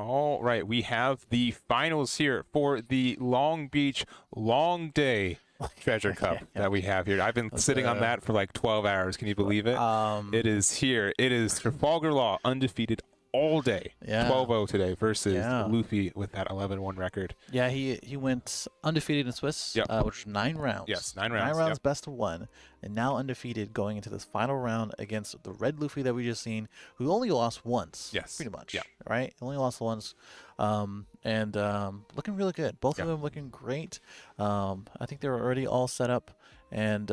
All right, we have the finals here for the Long Beach Long Day Treasure Cup that we have here. I've been sitting on that for like 12 hours. Can you believe it? It is here. It is Trafalgar Law, undefeated all day. Yeah. 12-0 today versus Luffy with that 11-1 record. Yeah, he went undefeated in Swiss, which was 9 rounds. Yes, 9 rounds. 9 rounds, best of 1, and now undefeated going into this final round against the Red Luffy that we just seen, who only lost once. Yes. Pretty much. Yeah. Right? Only lost once. And looking really good. Both of them looking great. I think they were already all set up, and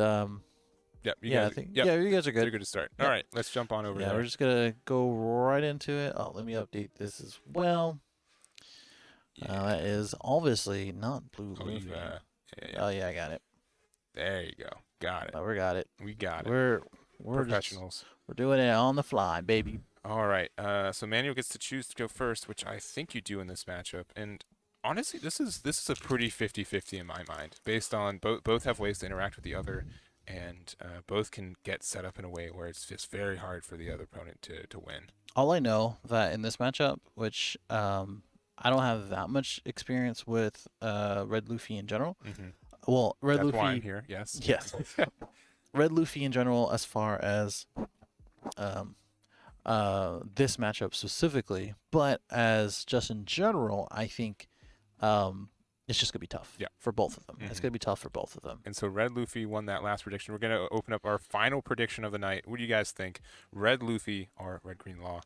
you guys are good. They're good to start. All right, let's jump on over Yeah, there. we're just gonna go right into it. Oh, let me update this as well. That is obviously not blue. Oh yeah, I got it. There you go. Got it. Oh, we got it. We got it. We're professionals. We're doing it on the fly, baby. All right. So Manuel gets to choose to go first, which I think you do in this matchup. And honestly, this is a pretty 50-50 in my mind, based on both have ways to interact with the other, and both can get set up in a way where it's just very hard for the other opponent to win. All I know that in this matchup, which I don't have that much experience with Red Luffy in general. Well, Red Luffy. That's why I'm here. Yes. Yes. Red Luffy in general, as far as this matchup specifically, but as just in general, I think it's just gonna be tough. For both of them. It's gonna be tough for both of them. And so Red Luffy won that last prediction. We're gonna open up our final prediction of the night. What do you guys think? Red Luffy or Red Green Law?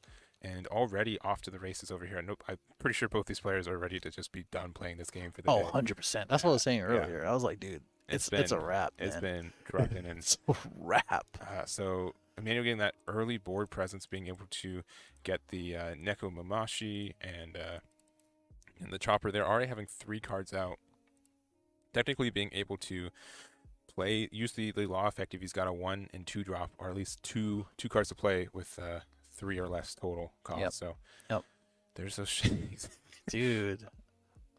And already off to the races over here. Nope, I'm pretty sure both these players are ready to just be done playing this game for the day. 100%. That's what I was saying earlier. I was like, dude, it's a wrap, man. It's been trucking. And it's a wrap. So Emmanuel getting that early board presence, being able to get the Neko Mamashi and the Chopper there, already having 3 cards out. Technically being able to use the Law effect if he's got a 1 and 2 drop, or at least two cards to play with 3 or less total cost. So there's those shades. Dude,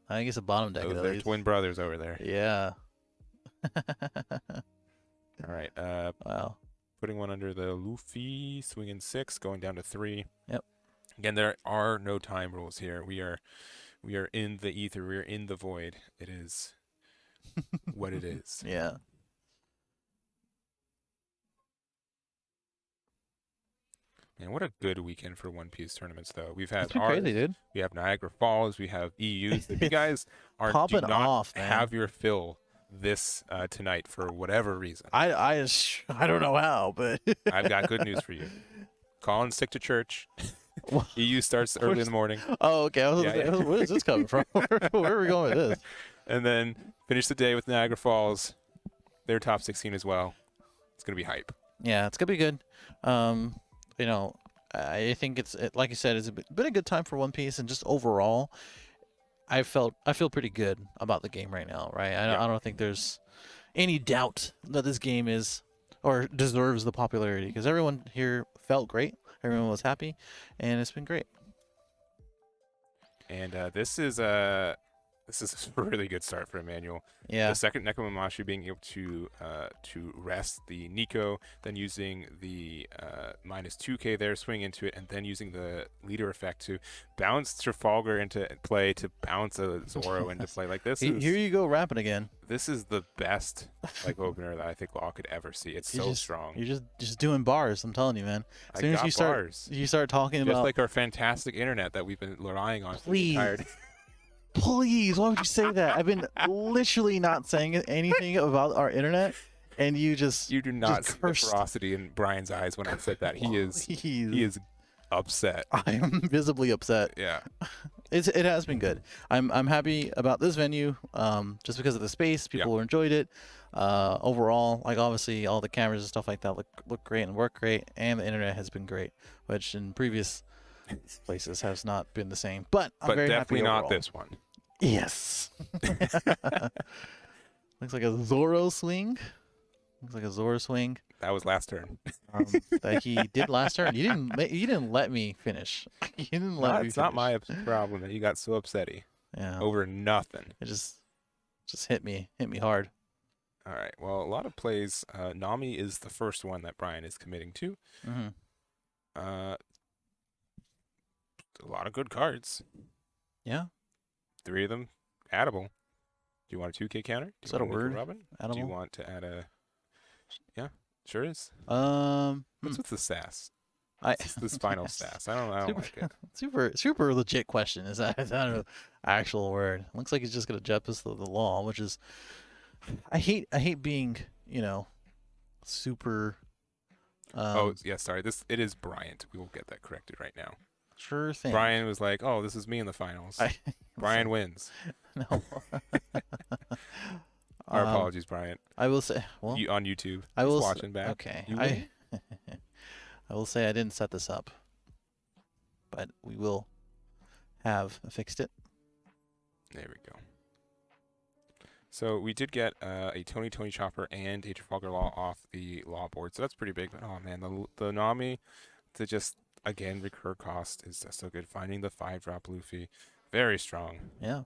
I think it's a bottom deck. They're twin brothers over there. Yeah. All right. Wow. Putting one under the Luffy, swinging 6, going down to 3. Yep. Again, there are no time rules here. We are in the ether. We are in the void. It is what it is. Yeah. Man, what a good weekend for One Piece tournaments, though. We've had crazy, dude. We have Niagara Falls. We have EU. If you guys popping do not off, man. have your fill this tonight for whatever reason, I don't know how, but I've got good news for you. Colin, stick to church. EU starts early in the morning. Oh, okay. Where is this coming from? Where are we going with this? And then finish the day with Niagara Falls. They're top 16 as well. It's gonna be hype. Yeah, it's gonna be good. You know, I think like you said, it's been a good time for One Piece, and just overall, I feel pretty good about the game right now. Right? I don't think there's any doubt that this game is or deserves the popularity, because everyone here felt great. Everyone was happy, and it's been great. And this is a really good start for Emmanuel. Yeah. The second Nekomamushi being able to rest the Nico, then using the minus 2k there, swing into it, and then using the leader effect to bounce Trafalgar into play, to bounce a Zoro into play. Like this. Here you go, rapping again. This is the best opener that I think Law could ever see. It's so strong. You're just doing bars. I'm telling you, man. As soon as you start talking just about like our fantastic internet that we've been relying on. Please. Please, why would you say that? I've been literally not saying anything about our internet, and you do not see the ferocity in Brian's eyes when I said that. He is upset. I am visibly upset. Yeah. It has been good. I'm happy about this venue, just because of the space. People enjoyed it. Overall, like obviously all the cameras and stuff like that look great and work great, and the internet has been great, which in previous places has not been the same. But I'm very happy overall. Not this one. Yes. Looks like a Zoro swing. That was last turn. That he did last turn. You didn't let me finish. You didn't let me. It's not my problem that you got so upsetty. Yeah. Over nothing. It just hit me hard. All right. Well, a lot of plays. Nami is the first one that Brian is committing to. a lot of good cards. Yeah. 3 of them addable. Do you want a 2K counter? Do Is you that a want Nico word? Robin? Do you Edible. want to add a? Yeah, sure is. Hmm. What's with the sass? I This final sass. I don't super like it. super legit question. Is that an actual word? Looks like he's just gonna jump us the law, which is I hate being super Oh yeah, sorry. It is Bryant. We will get that corrected right now. sure thing. Brian was like, "Oh, this is me in the finals." I Brian wins. no. Our apologies, Brian. I will say well You on YouTube? I He's will watching back. okay. You win. I will say I didn't set this up, but we will have fixed it. There we go. So we did get a Tony Chopper and a Trafalgar Law off the law board, so that's pretty big. But oh man, the Nami to just again recur cost is just so good. Finding the 5-drop Luffy, very strong. Yeah.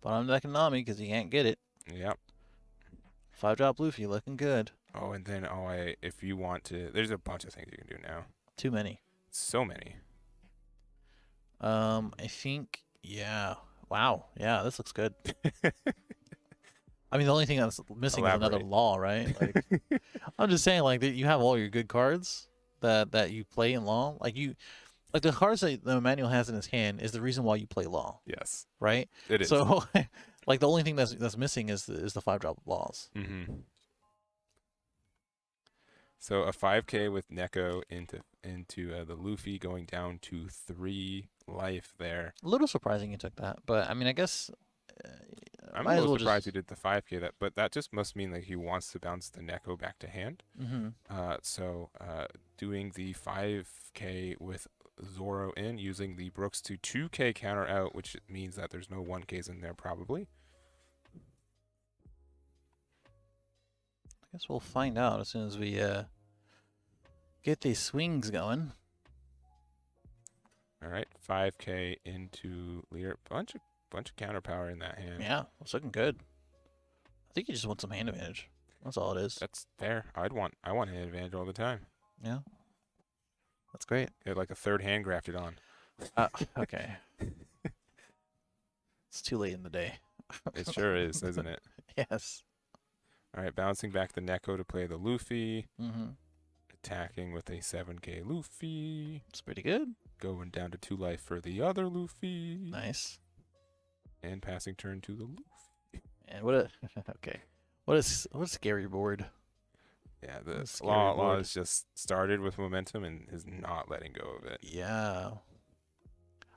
But on deck Nami because you can't get it. Yep. 5-drop Luffy looking good. Oh, and then if you want to, there's a bunch of things you can do now. Too many. So many. I think yeah. Wow. Yeah, this looks good. I mean, the only thing that's missing is another Elaborate. law, right? Like, I'm just saying, like, you have all your good cards that you play in law. Like the cards that the manual has in his hand is the reason why you play law, Yes, right? it is. So, like, the only thing that's missing is the 5-drop laws. Mm-hmm. So a 5K with Neko into the Luffy going down to 3 life there. A little surprising you took that, but I mean, I guess I'm a might as little well surprised just. he did the 5K, but that just must mean that he wants to bounce the Neko back to hand. Mm-hmm. So doing the 5K with Zoro in, using the Brooks to 2K counter out, which means that there's no 1Ks in there probably. I guess we'll find out as soon as we get these swings going. All right, 5K into leader. Bunch of counter power in that hand. Yeah, it's looking good. I think you just want some hand advantage. That's all it is. That's fair. I want hand advantage all the time. Yeah, that's great. Get like a third hand grafted on. Okay. It's too late in the day. It sure is, isn't it? Yes. All right, bouncing back the Neko to play the Luffy. Mm-hmm. Attacking with a 7K Luffy. It's pretty good. Going down to 2 life for the other Luffy. Nice. And passing turn to the Luffy. And what a okay. What a scary board. Yeah, the Scary law board. has just started with momentum and is not letting go of it. Yeah.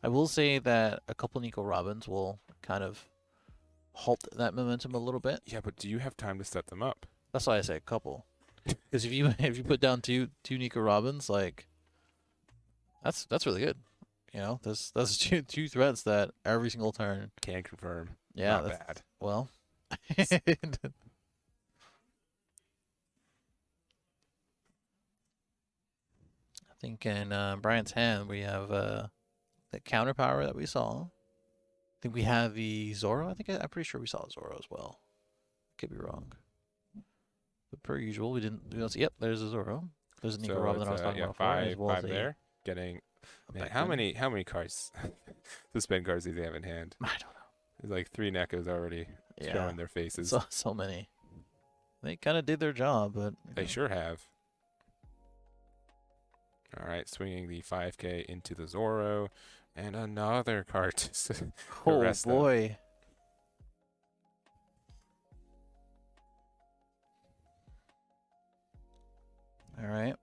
I will say that a couple Nico Robins will kind of halt that momentum a little bit. Yeah, but do you have time to set them up? That's why I say a couple. Because if you put down two Nico Robins, like that's really good. You know, that's two threats that every single turn. Can confirm. Yeah, Not bad. well. I think in Brian's hand we have the counter power that we saw. I think we have the Zoro. I'm pretty sure we saw Zoro as well. Could be wrong. But per usual, we don't see. Yep, there's a Zoro. There's a Nico Robin that I was talking about before. As well five as there. Getting man, Beckman. how many cards suspend cards do they have in hand? I don't know. There's like 3 Nekos already showing their faces. So many. They kind of did their job, but They sure have. All right, swinging the 5K into the Zoro, and another card to oh rest them. boy. All right.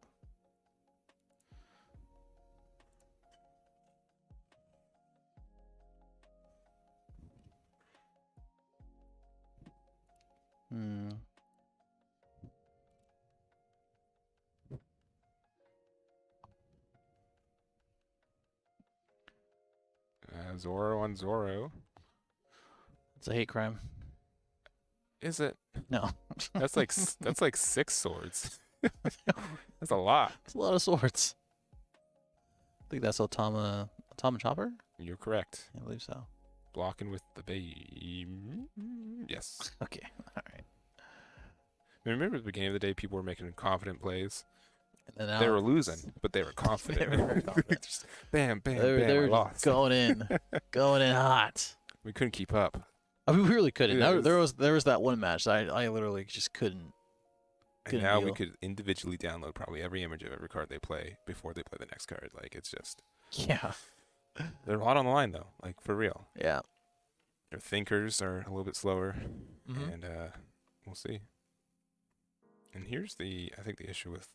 Hmm. Zoro on Zoro. It's a hate crime. Is it? No. That's like 6 swords. That's a lot. It's a lot of swords. I think that's Otama Chopper? You're correct. I believe so. Blocking with the beam. Yes. Okay. All right. I remember at the beginning of the day, people were making confident plays. And then They now were losing, but they were confident. they were very confident. Just bam, bam, They bam. I were just lost. going in, going in hot. We couldn't keep up. I mean, we really couldn't. Yeah, it There was that one match that I literally just couldn't. And Couldn't now we deal. could individually download probably every image of every card they play before they play the next card. Like, it's just, Yeah. there's a lot on the line though. Like, for real. Yeah. Their thinkers are a little bit slower, Mhm. and we'll see. And here's I think the issue with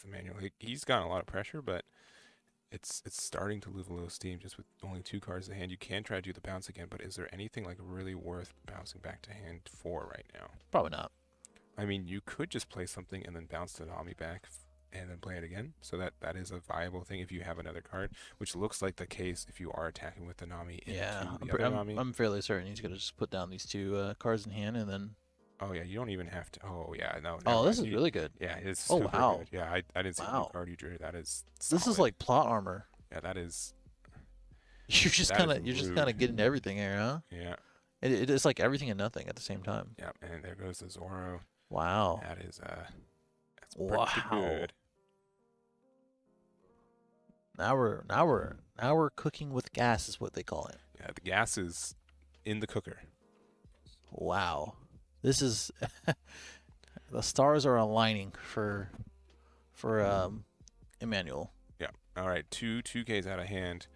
Emmanuel. He's gotten a lot of pressure, but it's starting to lose a little steam just with only 2 cards in hand. You can try to do the bounce again, but is there anything like really worth bouncing back to hand for right now? Probably not. I mean, you could just play something and then bounce the Nami back and then play it again. So that is a viable thing if you have another card, which looks like the case if you are attacking with the Nami into Yeah. the other Nami. I'm fairly certain he's gonna just put down these 2 cards in hand and then. Oh yeah, you don't even have to. Oh yeah, no. Oh, never this mind. is really good. Yeah, it's Oh, super wow. good. Yeah, I didn't see the new Wow. card you drew. That is. This is solid. like plot armor. Yeah, that is. You're just That is kind of rude. getting everything here, huh? Yeah. It is like everything and nothing at the same time. Yeah, and there goes the Zoro. Wow. That is that's pretty Wow. good. Now we're cooking with gas is what they call it. Yeah, the gas is in the cooker. Wow. This is the stars are aligning for Emmanuel. Yeah. All right, 2Ks out of hand,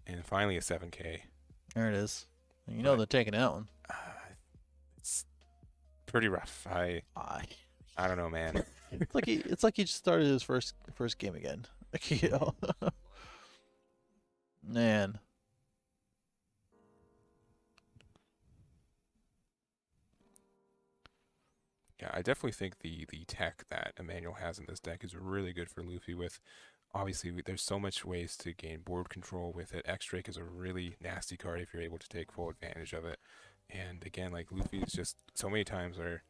and finally a 7K. There it is. You know Right. they're taking that one. It's pretty rough. I don't know, man. It's like he just started his first game again. Like, you know. Man. Yeah, I definitely think the tech that Emmanuel has in this deck is really good for Luffy. With obviously there's so much ways to gain board control with it. X Drake is a really nasty card if you're able to take full advantage of it. And again, like Luffy is just so many times where,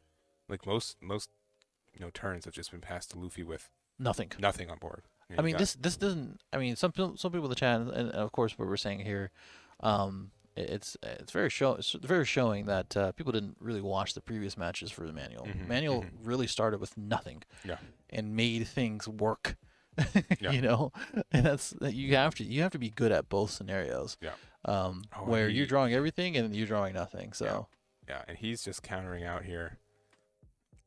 like most turns have just been passed to Luffy with Nothing. nothing on board. I mean, this doesn't. I mean, some people in the chat, and of course, what we're saying here, it's very showing that people didn't really watch the previous matches for the manual. Mhm, Manual mhm. really started with nothing, Yeah. and made things work. Yeah. You know, and you have to be good at both scenarios. Yeah. Where he- you're drawing everything and you're drawing nothing. So Yeah, and he's just countering out here.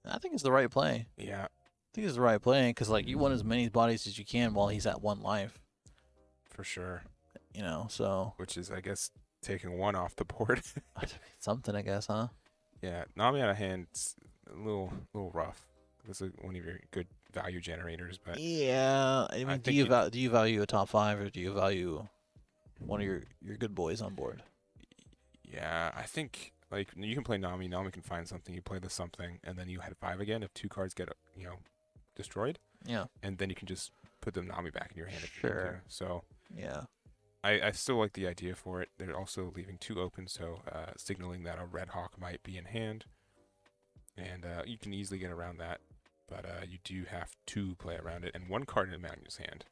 I think it's the right play. Yeah. I think it's the right play because like you want as many bodies as you can while he's at 1 life. For sure. You know, so Which is, I guess, taking 1 off the board. something, I guess, huh? Yeah, Nami out of hand's a little rough. This is one of your good value generators, but Yeah, I mean, do think do you value a top 5 or do you value one of your good boys on board? yeah, I think like you can play Nami. Nami can find something. You play the something, and then you had 5 again if 2 cards get destroyed, Yeah, and then you can just put the Nami back in your hand. If you want to. Sure. So yeah, I still like the idea for it. They're also leaving 2 open, so signaling that a Red Hawk might be in hand, and you can easily get around that. But you do have to play around it, and 1 card in Emmanuel's hand.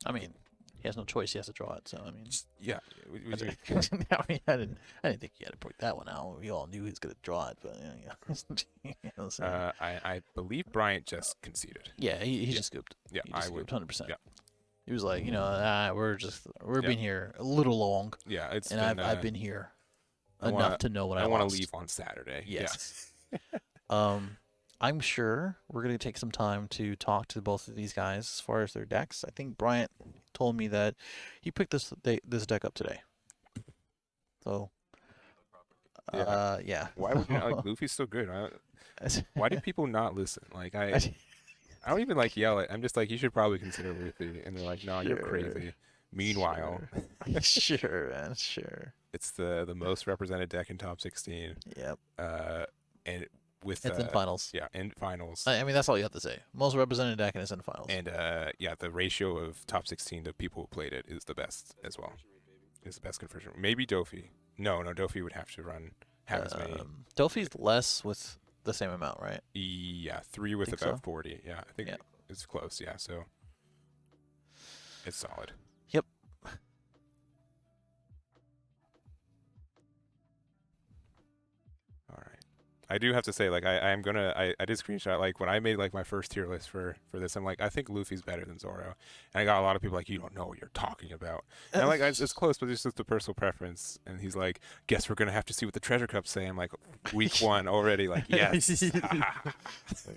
I mean, he has no choice; he has to draw it. So I mean, Yeah, I mean, I didn't think he had to point that one out. We all knew he was gonna draw it, but yeah. You know, so, I believe Bryant just conceded. yeah, he just scooped. Yeah, He I just would. scooped 100%. Yeah. He was like, we're Yeah. being here a little long, Yeah, it's and been, I've been here I enough wanna- to know what I I want lost. to leave on Saturday. Yes. I'm sure we're gonna take some time to talk to both of these guys as far as their decks. I think Bryant told me that he picked this deck up today. So, Yeah. yeah. Why would you not, like Luffy's so good? Why do people not listen? Like I don't even like yell at. I'm just like you should probably consider Luffy, and they're like, no, you're Sure. crazy. Meanwhile, Sure, man, sure. it's the most represented deck in top 16. Yep. And with It's in finals. yeah, in finals. I mean, that's all you have to say. Most represented deck and it's in finals. And yeah, the ratio of top 16 to people who played it is the best as well. Is the best conversion. Maybe Dofi. No, Dofi would have to have as many. Dofi's less with the same amount, right? Yeah, 3 with Think about so? 40. Yeah, I think Yeah. it's close. Yeah, so it's solid. Yep. All right. I do have to say, like, I did screenshot, like, when I made, like, my first tier list for this, I'm like, I think Luffy's better than Zoro. And I got a lot of people like, you don't know what you're talking about. And I'm like, it's close, but it's just a personal preference. And he's like, guess we're going to have to see what the treasure cups say. I'm like, week 1 already, like, yes. Look at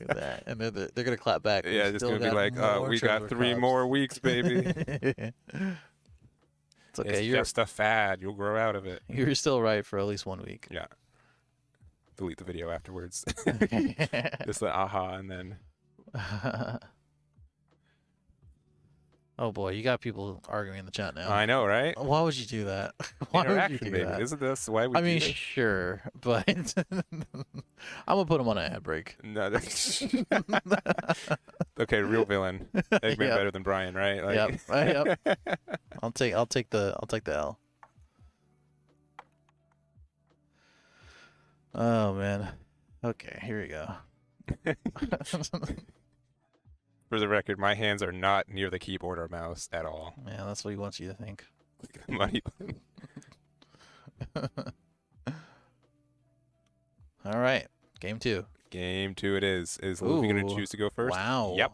that. And they're gonna clap back. Yeah, We it's still going to be like, more we got treasure 3 cups. more weeks, baby. It's okay. It's just a fad. You'll grow out of it. You're still right for at least 1 week. Yeah. Delete the video afterwards. Just the aha, and then Oh boy, you got people arguing in the chat now. I know, right? Why would you do that? Why would you Interaction, do baby. that? Isn't this why we I mean, do this? sure, but I'm gonna put him on an ad break. No. Okay, real villain. Eggman Yep. better than Brian, right? Like, Yep. I'll take the L. Oh man. Okay, here we go. For the record, my hands are not near the keyboard or mouse at all. Yeah, that's what he wants you to think. Money. All right, game 2. Game 2 it is. Is Luffy going to Ooh, choose to go first? Wow. Yep.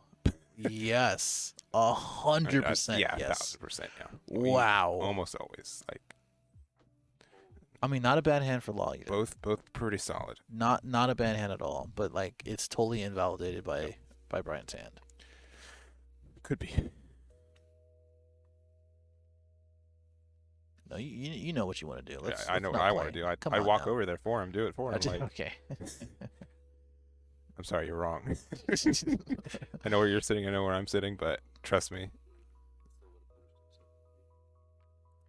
Yes. 100%. Yeah, Yes. 1000%. Yeah. Wow. Almost always. Like, I mean, not a bad hand for Law either. both pretty solid. Not a bad hand at all, but like it's totally invalidated by Brian's hand. Could be. No, you know what you want to do. Yeah, I know what I want to do. I'd walk over there for him, do it for him. Like, Okay. I'm sorry, you're wrong. I know where you're sitting. I know where I'm sitting, but trust me.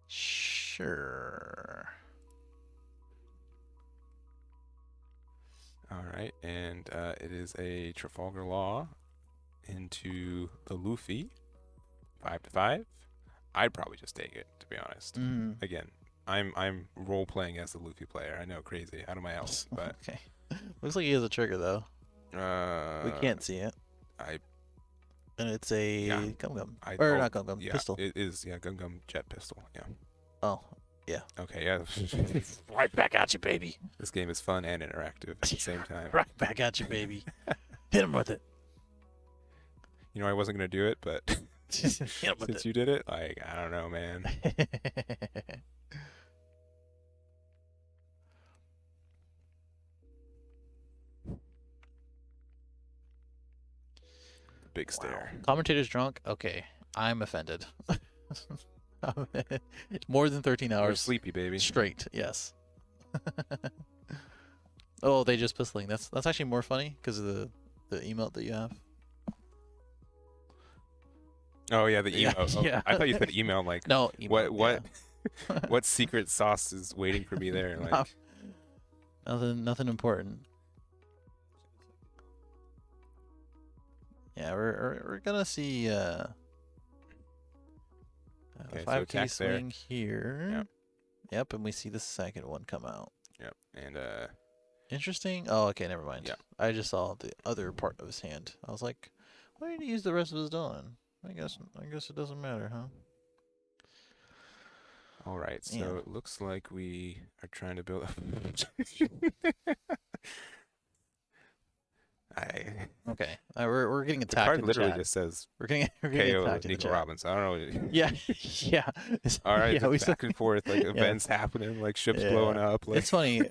Sure. All right, and it is a Trafalgar Law into the Luffy, 5-5. I'd probably just take it, to be honest. Mm. Again, I'm role playing as the Luffy player. I know, crazy, out of my element, but Okay. Looks like he has a trigger though. We can't see it. I And it's a Yeah. gum. I Or oh, not gum, yeah, pistol. It is, yeah, Gum Jet Pistol. Yeah. Oh, yeah. Okay, yeah. Right back at you, baby. This game is fun and interactive at the same time. Right back at you, baby. Hit him with it. You know, I wasn't gonna do it, but Hit him with since you did it, like, I don't know, man. it. Big stare. Commentator's drunk? Okay. I'm offended. More than 13 We're hours sleepy, baby. straight, yes. Oh, they just pistoling. That's actually more funny because of the emote that you have. Oh yeah, the Yeah, email. Oh, yeah. I thought you said email. I'm like, No, what yeah. what secret sauce is waiting for me there? Like, Nothing important. Yeah, we're gonna see Okay, so 5K attack there. swing here. Yep. Yep, and we see the second one come out. yep, and Interesting. Oh, okay, never mind. Yeah. I just saw the other part of his hand. I was like, why did he use the rest of his Dawn? I guess it doesn't matter, huh? all right. So Yeah. it looks like we are trying to build. Okay. We're getting The attacked card in the literally chat. just says We're getting KO attacked in the Nico chat. Robbins. I don't know. Yeah, yeah. All right, yeah, it's back and forth, like events happening, like ships Yeah. blowing up. Like, It's funny.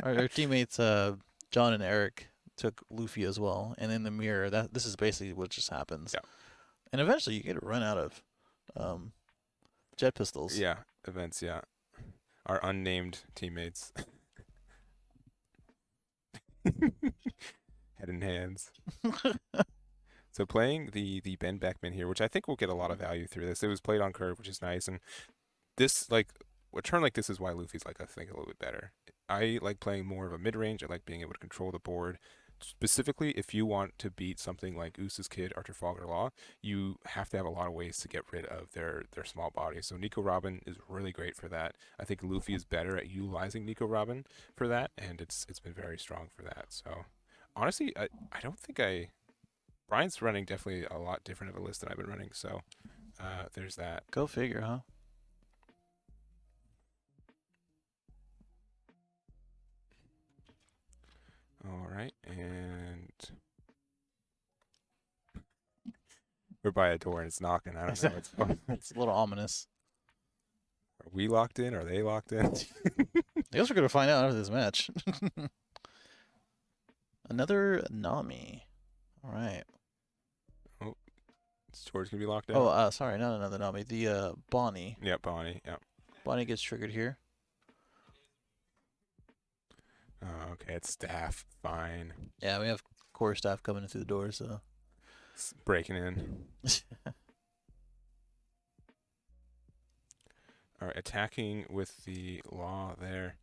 Our teammates, John and Eric, took Luffy as well, and in the mirror, this is basically what just happens. Yeah. And eventually, you get to run out of jet pistols. yeah, events. Yeah, our unnamed teammates. Head and hands. So playing the Ben Beckman here, which I think will get a lot of value through this. It was played on curve, which is nice, and this, like, a turn like this is why Luffy's, like, I think a little bit better. I like playing more of a mid range. I like being able to control the board. Specifically, if you want to beat something like Usa's Kid or Trafalgar Law, you have to have a lot of ways to get rid of their small bodies. So Nico Robin is really great for that. I think Luffy is better at utilizing Nico Robin for that, and it's been very strong for that. So honestly, I don't think Brian's running definitely a lot different of a list than I've been running. So there's that. Go figure, huh? All right, and we're by a door and it's knocking. I don't know what's going on. It's a little ominous. Are we locked in? Are they locked in? I guess we're gonna find out after this match. Another Nami. All right. Oh, is George gonna be locked out? Oh, sorry, not another Nami. The Bonnie. Yeah, Bonnie. Yeah. Bonnie gets triggered here. Oh, okay, it's staff. Fine. Yeah, we have core staff coming in through the door, so. Breaking in. All right, attacking with the law there.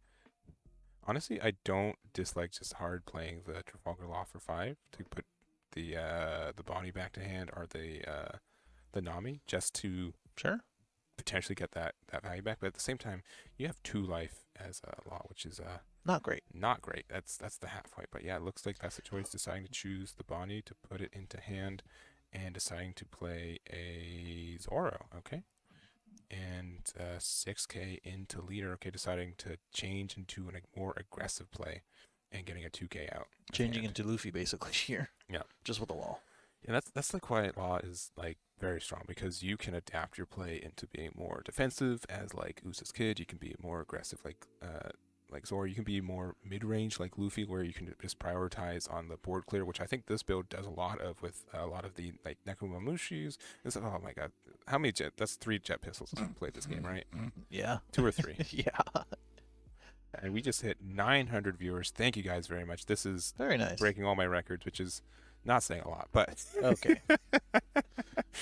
Honestly, I don't dislike just hard playing the Trafalgar Law for 5 to put the Bonnie back to hand or the Nami just to Sure. potentially get that value back. But at the same time, you have 2 life as a law, which is Not great. not great. That's the halfway. But yeah, it looks like that's the choice. Deciding to choose the Bonnie to put it into hand, and deciding to play a Zoro. Okay. And 6k into leader. Okay, deciding to change into a more aggressive play and getting a 2k out. Changing into Luffy basically here. Yeah. Just with the wall. And that's like why law is like very strong, because you can adapt your play into being more defensive as like Usa's Kid. You can be more aggressive like Zoro. You can be more mid-range like Luffy, where you can just prioritize on the board clear, which I think this build does a lot of with a lot of the like Nekomamushis and stuff. Oh my god, how many that's 3 jet pistols played this game, right? Yeah. 2 or 3. Yeah. And we just hit 900 viewers. Thank you guys very much. This is Very nice. breaking all my records, which is not saying a lot, but Okay.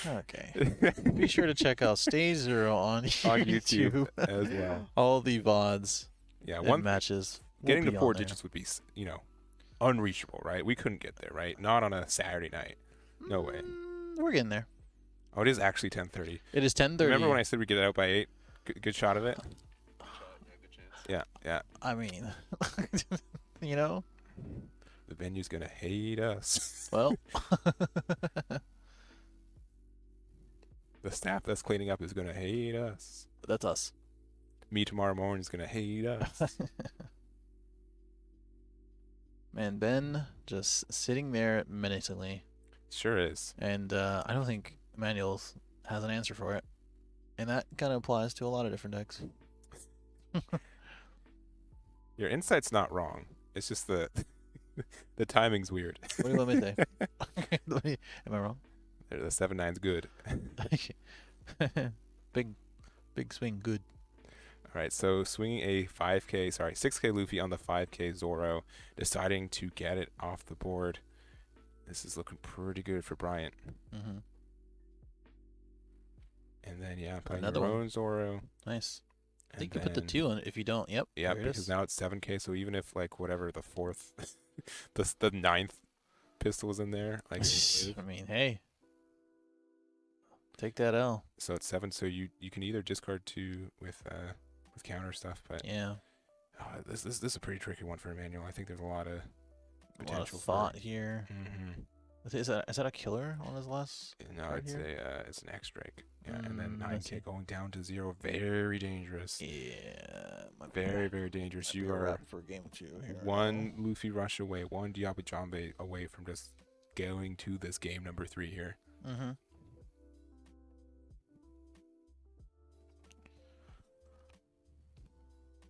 Okay. Be sure to check out Stay Zero on YouTube as well. All the VODs Yeah, and one matches. will getting be to on 4 there. digits would be, unreachable, right? We couldn't get there, right? Not on a Saturday night. No way. We're getting there. Oh, it is actually 10:30. It is 10:30. Remember when I said we'd get it out by 8? Good shot of it. Yeah. I mean, you know. The venue's gonna hate us. Well. The staff that's cleaning up is gonna hate us. That's us. Me tomorrow morning is gonna hate us. Man, Ben just sitting there menacingly, Sure is. and I don't think Emmanuel has an answer for it, and that kind of applies to a lot of different decks. Your insight's not wrong. It's just the timing's weird. What do you want me to say? Am I wrong? The 7-9's good. big swing, good. All right, so swinging a 6k Luffy on the 5k Zoro, deciding to get it off the board. This is looking pretty good for Bryant. Mm-hmm. And then, yeah, playing Another your one. own Zoro. Nice. I And think you put the then- 2 on if you don't. Yep. Yeah, there it because is. now it's 7k, so even if, like, whatever, the 4th, the 9th pistol is in there, like, I mean, hey. Take that L. so it's 7, so you can either discard 2 with counter stuff, but Yeah. this is a pretty tricky one for Emmanuel. I think there's a lot of A lot of potential thought here. Mm-hmm. Is that a killer on his last? No, card it's here? it's an X Drake. Yeah, and then Let's 9k see. going down to 0, very dangerous. Yeah. Very, very dangerous. You You are for game 2 here. one Luffy rush away, one Diaby Jambe away from just going to this game number 3 here. Mm-hmm.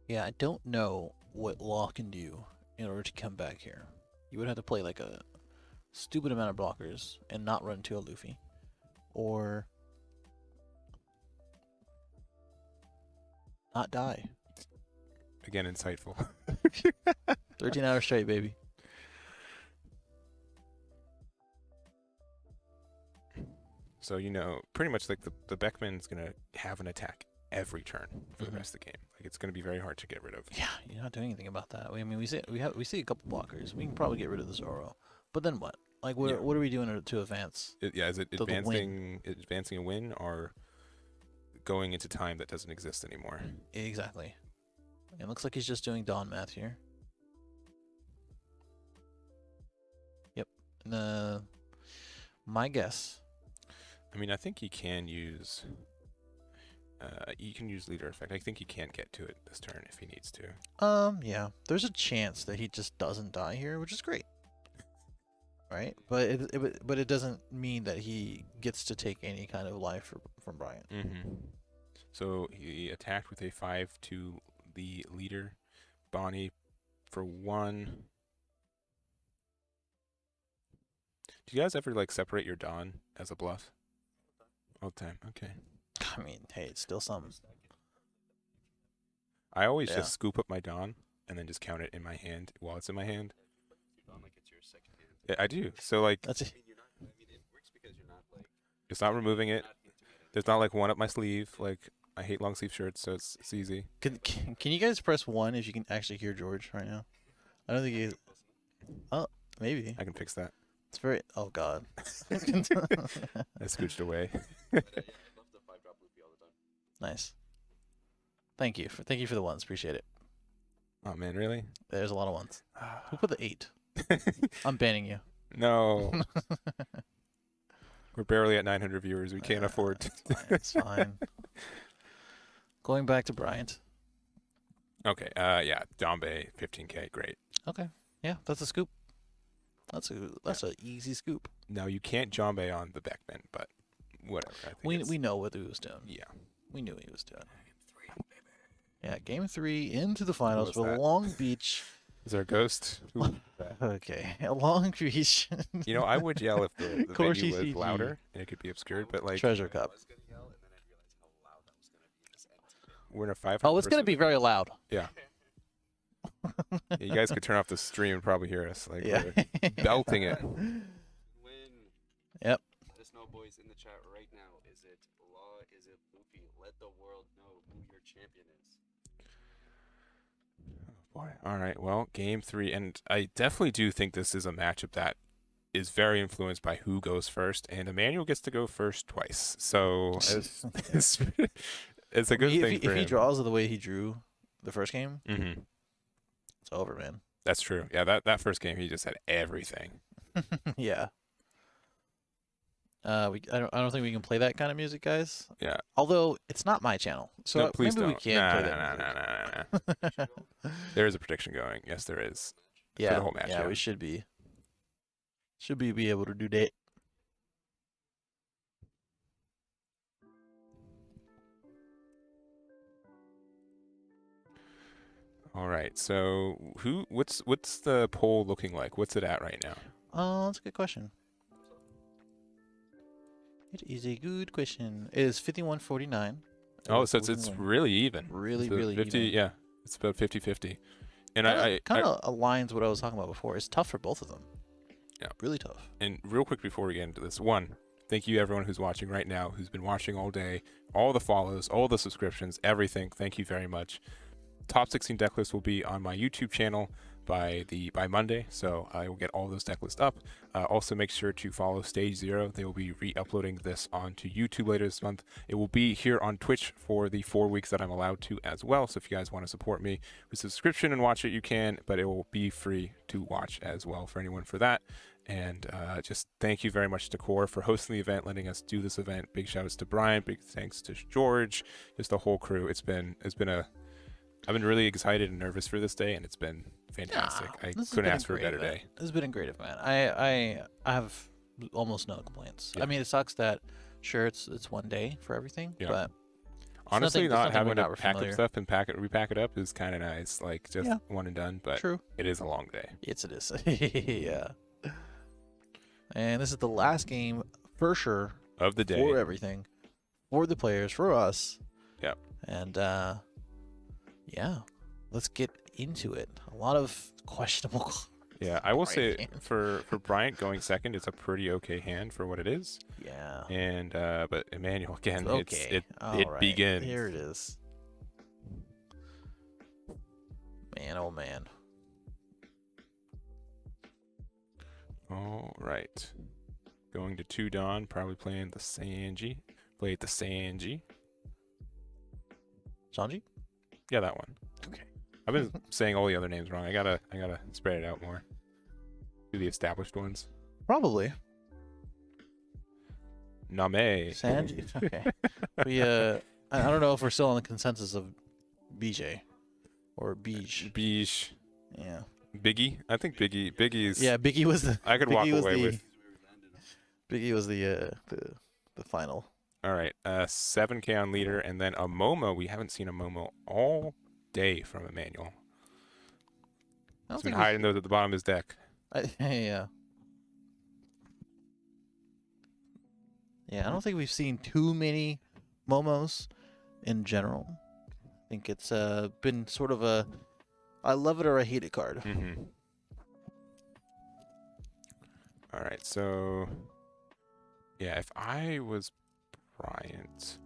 Yeah, I don't know what Law can do in order to come back here. You would have to play like a stupid amount of blockers and not run to a Luffy. Or not die. Again, insightful. 13 hours straight, baby. So, pretty much like the Beckman's going to have an attack every turn for the rest of the game. Like, it's going to be very hard to get rid of. Yeah, you're not doing anything about that. I mean, we see a couple blockers. We can probably get rid of the Zoro. But then what? Like, what are we doing to advance? Is it The advancing a win or going into time that doesn't exist anymore? Exactly. It looks like he's just doing Dawn math here. Yep. My guess. I mean, I think he can use You can use leader effect. I think he can't get to it this turn if he needs to. Yeah. There's a chance that he just doesn't die here, which is great. Right? But it doesn't mean that he gets to take any kind of life from Bryant. Mm-hmm. So he attacked with a 5/2 the leader, Bonnie, for 1. Do you guys ever like separate your Dawn as a bluff? All the time. Okay. I mean, hey, it's still something. I always Yeah. just scoop up my Dawn and then just count it in my hand while it's in my hand. Yeah, I do. So like, That's it. it's not removing it. There's not like one up my sleeve. Like I hate long sleeve shirts, so it's easy. Can you guys press 1 if you can actually hear George right now? I don't think you. Oh, maybe. I can fix that. It's very. Oh God. I scooched away. Nice. Thank you for the ones. Appreciate it. Oh man, really? There's a lot of ones. Who put the 8? I'm banning you. No. We're barely at 900 viewers. We can't afford to. It's fine. Going back to Bryant. Okay. Yeah. Dombe, 15K. Great. Okay. Yeah, that's a scoop. That's a easy scoop. Now you can't Jombe on the Beckman, but whatever. I think We know what he was doing. Yeah. We knew what he was doing. Yeah, game 3 into the finals was for that? Long Beach. Is there a ghost? Ooh. Okay, Long Beach. You know, I would yell if the venue Corsi was CG. louder and it could be obscured, but like Treasure Cup. we're in a 500. Oh, it's gonna be very loud. Yeah. Yeah, you guys could turn off the stream and probably hear us. Like Yeah. we're belting it. Win. Yep. Let us know, boys, in the chat right now. Is it Law? Is it Luffy? Let the world know who your champion is. Boy. All right. Well, game 3, and I definitely do think this is a matchup that is very influenced by who goes first, and Emmanuel gets to go first twice. So it's a good thing for if him. he draws the way he drew the first game, Mm-hmm. it's over, man. That's true. Yeah, that first game he just had everything. Yeah. I don't think we can play that kind of music, guys. Yeah. Although it's not my channel, so No, please maybe don't. we can play Nah, that nah, music. nah. There is a prediction going. Yes, there is. Yeah, the whole match, yeah, yeah. we should be. Should be able to do that. All right. So what's the poll looking like? What's it at right now? Oh, that's a good question. It is a good question. It is 51-49. Oh, so it's really even. Really, It's about really 50, even. yeah. It's about 50-50. And I Kind of aligns what I was talking about before. It's tough for both of them. Yeah. Really tough. and real quick before we get into this, thank you everyone who's watching right now, who's been watching all day, all the follows, all the subscriptions, everything. Thank you very much. Top 16 deck lists will be on my YouTube channel by Monday, so I will get all those deck lists up. Also, make sure to follow Stage 0. They will be re-uploading this onto YouTube later this month. It will be here on Twitch for the 4 weeks that I'm allowed to as well. So if you guys want to support me with subscription and watch it, you can, but it will be free to watch as well for anyone for that. And just thank you very much to Core for hosting the event, letting us do this event. Big shout outs to Brian, big thanks to George, just the whole crew. I've been really excited and nervous for this day, and it's been fantastic. I couldn't ask for a better day. This has been a great event. I have almost no complaints. Yeah. I mean, it sucks that sure it's one day for everything, Yeah. but Honestly, nothing- not nothing having we're to not pack up familiar. stuff and repack it up is kind of nice. Like just Yeah. one and done, but true. it is a long day. Yes, it is. Yeah. And this is the last game for sure Of the day. for everything, for the players, for us. Yep. And yeah, let's get into it. A lot of questionable. Yeah, I will Right say hand. for Bryant going second, it's a pretty okay hand for what it is. Yeah. And but Emmanuel again, Okay. it All right. begins. Here it is. Man, oh man. All right, going to 2 Dawn, probably playing the Sanji. Played the Sanji. Sanji? Yeah, that one. Okay. I've been saying all the other names wrong. I gotta spread it out more. Do the established ones. Probably. Name. Sanji. Okay. I don't know if we're still on the consensus of BJ or Beige. Beige. Yeah. Biggie. I think Biggie's. Yeah, Biggie was the. I could walk Biggie was away the, with. Biggie was the final. All right. 7K on leader, and then a Momo. We haven't seen a Momo all day from Emmanuel. I He's don't been think hiding those at the bottom of his deck. yeah. Yeah, I don't think we've seen too many Momos in general. I think it's been sort of a I love it or I hate it card. Mm-hmm. All right, so yeah, if I was Bryant,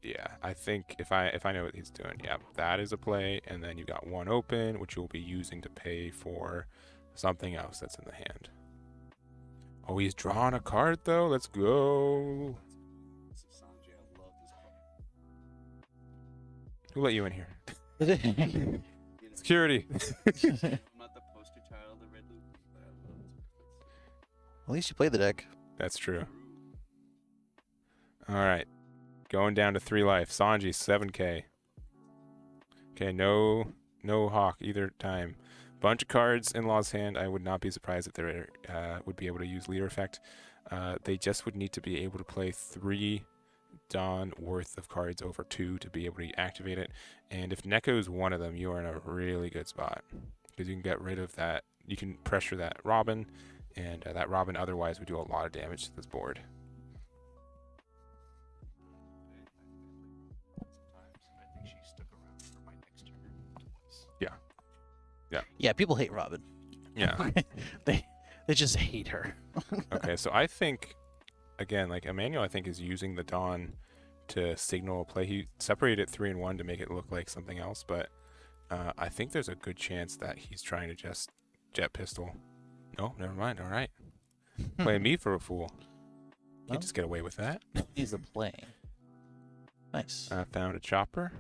yeah, I think if I know what he's doing, yeah, that is a play, and then you got one open, which you'll be using to pay for something else that's in the hand. Oh, he's drawing a card though. Let's go. This is Sanjay. I love this card. Who let you in here? You know, Security. I'm not the poster child of the Red Luffy, but I love this card. At least you played the deck. That's true. All right, going down to 3 life. Sanji 7K. Okay, no Hawk either time. Bunch of cards in Law's hand. I would not be surprised if they would be able to use leader effect. They just would need to be able to play 3 Dawn worth of cards over 2 to be able to activate it. And if Neko is one of them, you are in a really good spot because you can get rid of that. You can pressure that Robin, and that Robin otherwise would do a lot of damage to this board. I think she stuck around for my next turn twice. Yeah, people hate Robin. Yeah. they just hate her. Okay, so I think, again, like Emmanuel, I think is using the Dawn to signal a play. He separated 3 and 1 to make it look like something else, but I think there's a good chance that he's trying to just jet pistol. No, never mind. All right, playing me for a fool. Can't Well. just get away with that. He's a play. Nice. I found a chopper,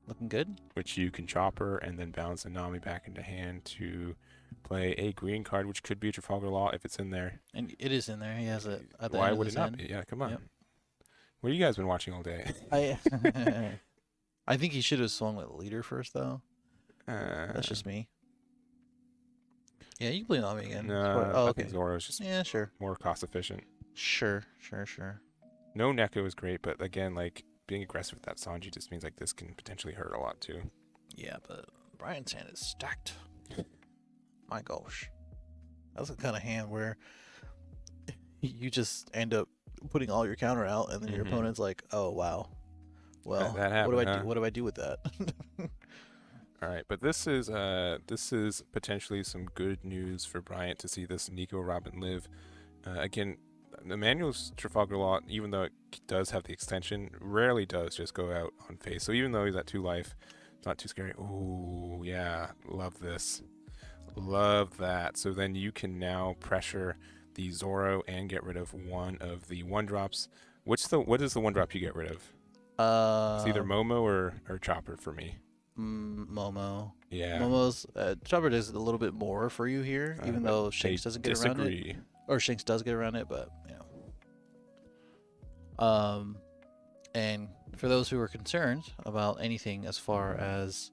Looking good. which you can chopper and then bounce a Nami back into hand to play a green card, which could be a Trafalgar Law if it's in there. And it is in there. He has it at the Why end of would his it not hand. be? Yeah, come on. Yep. What have you guys been watching all day? I think he should have swung with leader first, though. That's just me. Yeah, you can play Nami again. No, Oh, I okay. think Zoro's just Yeah, sure. more cost efficient. Sure. No Neko is great, but again, like being aggressive with that Sanji just means like this can potentially hurt a lot too. Yeah, but Brian's hand is stacked. My gosh. That's the kind of hand where you just end up putting all your counter out, and then your Mhm. opponent's like, "Oh wow, well, That what happened, do I huh? do? What do I do with that?" All right, but this is potentially some good news for Bryant to see this Nico Robin live. Again, Emmanuel's Trafalgar Law, even though it does have the extension, rarely does just go out on face. So even though he's at 2 life, it's not too scary. Ooh, yeah, love this. Love that. So then you can now pressure the Zoro and get rid of one of the 1-drops. What is the 1-drop you get rid of? It's either Momo or Chopper for me. Momo. Yeah. Momo's Chopper does a little bit more for you here, even but though they Shanks doesn't get around it. disagree. Or Shanks does get around it, but you know. And for those who are concerned about anything as far as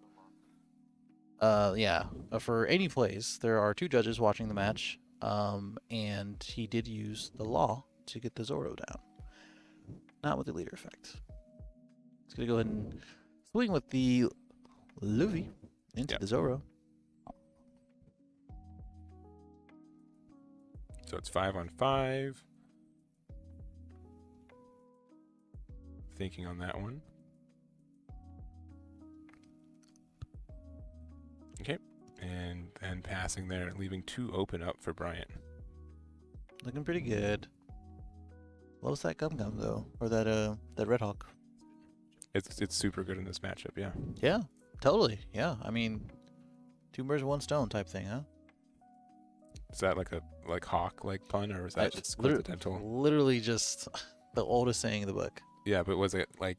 for any plays, there are 2 judges watching the match. And he did use the law to get the Zoro down. Not with the leader effect. He's gonna go ahead and swing with the Luffy into Yep. the Zoro. So it's 5 on 5. Thinking on that one. Okay. And then passing there, leaving 2 open up for Bryant. Looking pretty good. Loves that gum though, or that Red Hawk. It's super good in this matchup, yeah. Yeah, totally. Yeah, I mean, 2 birds with 1 stone type thing, huh? Is that like a hawk pun, or is that just coincidental? Literally just the oldest saying in the book. Yeah, but was it like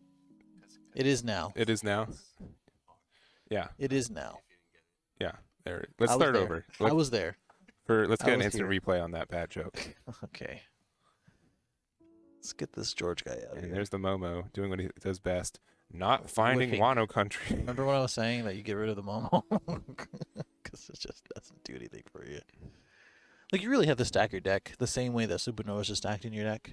It is now. it is now? Yeah, It is now. yeah. There. Let's I was start there. over. I was there. Let's I get an was instant replay on that bad joke. Okay. Let's get this George guy out And here. there's the Momo doing what he does best, not finding Whiffing. Wano country. Remember when I was saying that you get rid of the Momo? Because it just doesn't do anything for you. Like, you really have to stack your deck the same way that Supernovas are stacked in your deck.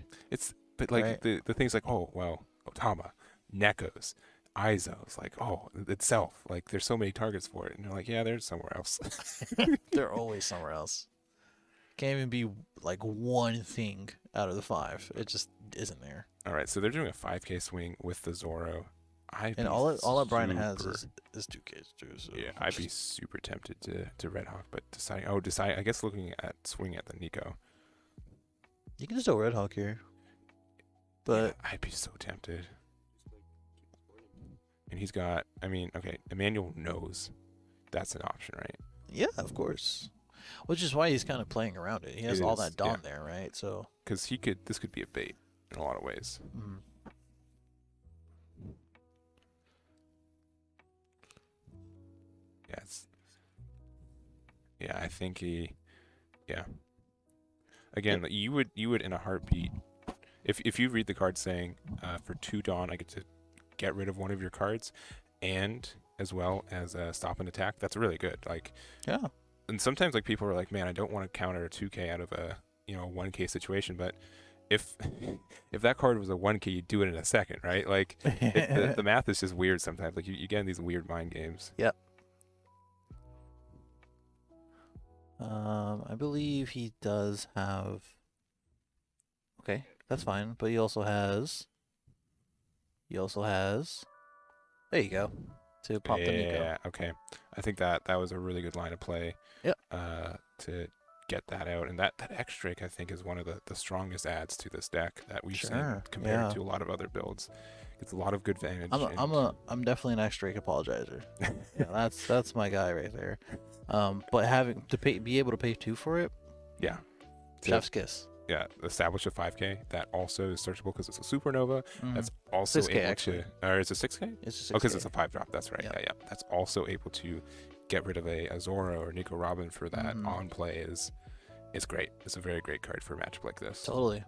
But like Right. the things like, oh well, Otama, Nekos, Izo's, like, oh, itself. Like there's so many targets for it. And you're like, yeah, there's somewhere else. They're always somewhere else. Can't even be like one thing out of the 5. It just isn't there. All right, so they're doing a 5K swing with the Zoro. And all that Brian has is 2Ks too. So Yeah, I'd be super tempted to Red Hawk, but I guess looking at swinging at the Nico. you can just do Red Hawk here. But yeah, I'd be so tempted. Just like keep supporting. And he's got, I mean, okay, Emmanuel knows that's an option, right? yeah, of course. Which is why he's kind of playing around it. He has It all is, that Dawn yeah. there, right? So Because this could be a bait in a lot of ways. mhm. Yeah, I think yeah. Again, you would in a heartbeat, if you read the card saying, for 2 Dawn, I get to get rid of one of your cards, and as well as stop an attack. That's really good. Like, Yeah. and sometimes like people are like, man, I don't want to counter a 2K out of a 1K situation, but if that card was a 1K, you'd do it in a second, right? Like the math is just weird sometimes. Like you get in these weird mind games. I believe he does have. Okay, that's fine. But he also has. There you go. To pop the Nico. Yeah, okay. I think that was a really good line of play. Yep. To get that out, and that X-Drake I think is one of the strongest adds to this deck that we've seen Sure, compared yeah. to a lot of other builds. It's a lot of good advantage. I'm definitely an X-Drake apologizer. Yeah, that's my guy right there. But having to be able to pay 2 for it, yeah. To- chef's kiss. Yeah, establish a 5K that also is searchable because it's a supernova. Mhm. That's also 6K able actually. to, or is it 6K? It's just Oh, because 6K. it's a 5-drop. That's right. Yeah. Yeah, yeah. That's also able to get rid of a Zoro or Nico Robin for that Mhm. on play is great. It's a very great card for a matchup like this. Totally.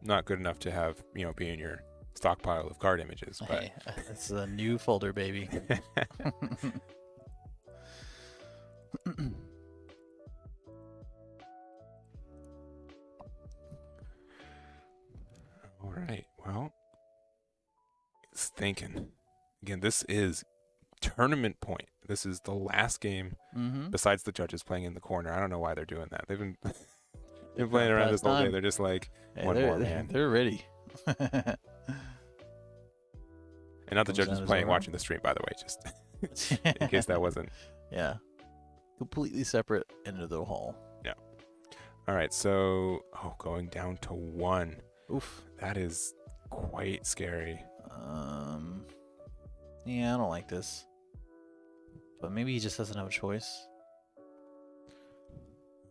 Not good enough to have be in your stockpile of card images, but Hey, it's a new folder, baby. all right. Well, it's thinking again. This is tournament point. This is the last game. Mm-hmm. Besides the judges playing in the corner, I don't know why they're doing that. They've been playing around this all day. They're just like, one more, man. They're ready. And not the Comes judges down to playing, Zoro. watching the stream, by the way, just in case that wasn't. Yeah. Completely separate end of the hall. All right, so going down to 1. Oof. That is quite scary. Yeah, I don't like this. But maybe he just doesn't have a choice.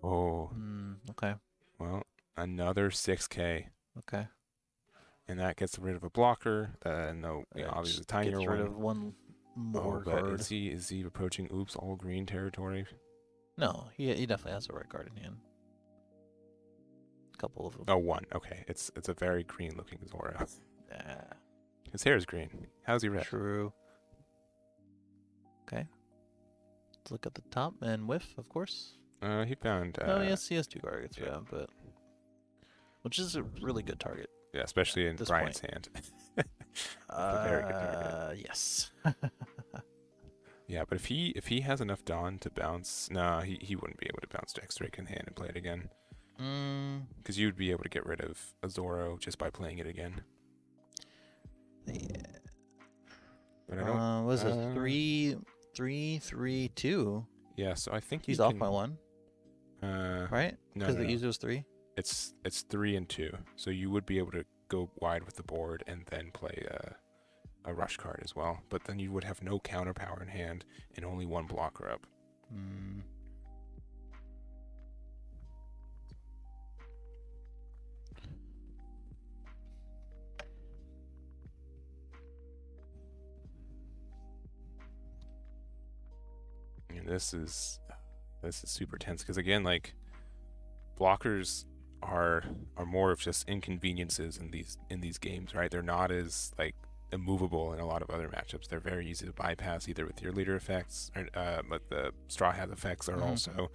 Oh, Okay. well, another 6K, Okay. and that gets rid of a blocker. No, obviously Just tinier gets one. rid of one more but card. is he approaching all green territory? No, he definitely has a red card in hand. A couple of them. Oh, 1. Okay, it's a very green looking Zoro. Yeah. His hair is green. How's he red? True. Okay. Let's look at the top and whiff, of course. He found. Oh yes, he has 2 targets. yeah. Yeah, but which is a really good target. Yeah, especially in this Brian's hand. A very good target. Yes. Yeah, but if he has enough Dawn to bounce, no, he wouldn't be able to bounce Jack Drake in hand and play it again. Because you'd be able to get rid of a Zoro just by playing it again. Yeah. But I don't. What is it? 3-3-3-2. Yeah, so I think He's you off can, by 1, right? No, Because no, the no. user was 3. It's 3 and 2, so you would be able to go wide with the board and then play a rush card as well. But then you would have no counter power in hand and only 1 blocker up. And this is super tense because again, like blockers are more of just inconveniences in these games, right? They're not as like immovable in a lot of other matchups. They're very easy to bypass either with your leader effects, or, but the Straw Hat effects are also.